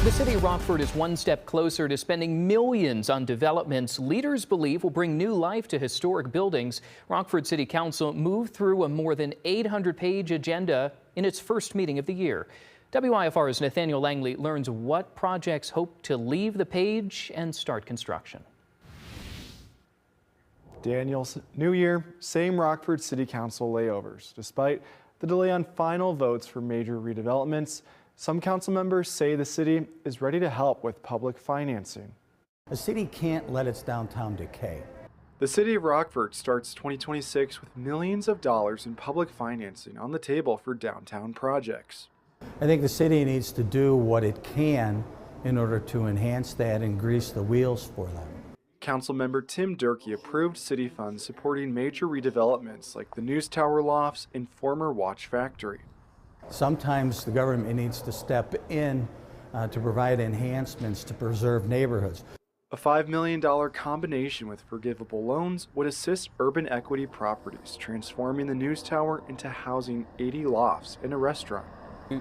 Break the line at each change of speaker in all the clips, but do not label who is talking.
The city of Rockford is one step closer to spending millions on developments leaders believe will bring new life to historic buildings. Rockford City Council moved through a more than 800-page agenda in its first meeting of the year. WIFR's Nathaniel Langley learns what projects hope to leave the page and start construction.
Daniel's new year, same Rockford City Council layovers. Despite the delay on final votes for major redevelopments, some council members say the city is ready to help with public financing.
A city can't let its downtown decay.
The city of Rockford starts 2026 with millions of dollars in public financing on the table for downtown projects.
I think the city needs to do what it can in order to enhance that and grease the wheels for them.
Councilmember Tim Durkee approved city funds supporting major redevelopments like the News Tower lofts and former Watch Factory.
Sometimes the government needs to step in to provide enhancements to preserve neighborhoods.
A $5 million combination with forgivable loans would assist urban equity properties, transforming the News Tower into housing 80 lofts and a restaurant.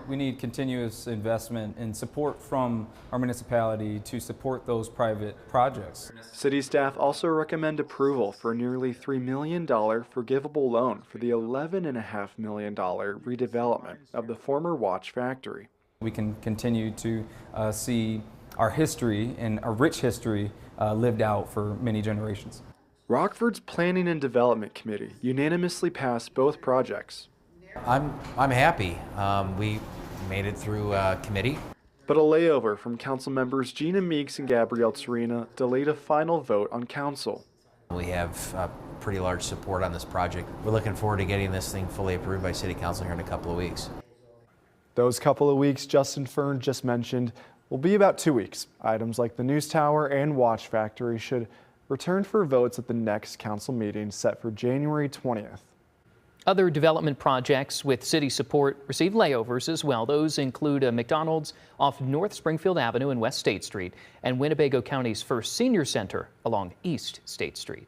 We need continuous investment and support from our municipality to support those private projects.
City staff also recommend approval for a nearly $3 million forgivable loan for the $11.5 million redevelopment of the former Watch Factory.
We can continue to see our history and a rich history lived out for many generations.
Rockford's Planning and Development Committee unanimously passed both projects.
I'm happy. We made it through committee.
But a layover from council members Gina Meeks and Gabrielle Torina delayed a final vote on council.
We have pretty large support on this project. We're looking forward to getting this thing fully approved by City Council here in a couple of weeks.
Those couple of weeks Justin Fern just mentioned will be about 2 weeks. Items like the News Tower and Watch Factory should return for votes at the next council meeting set for January 20th.
Other development projects with city support receive layovers as well. Those include a McDonald's off North Springfield Avenue and West State Street and Winnebago County's first senior center along East State Street.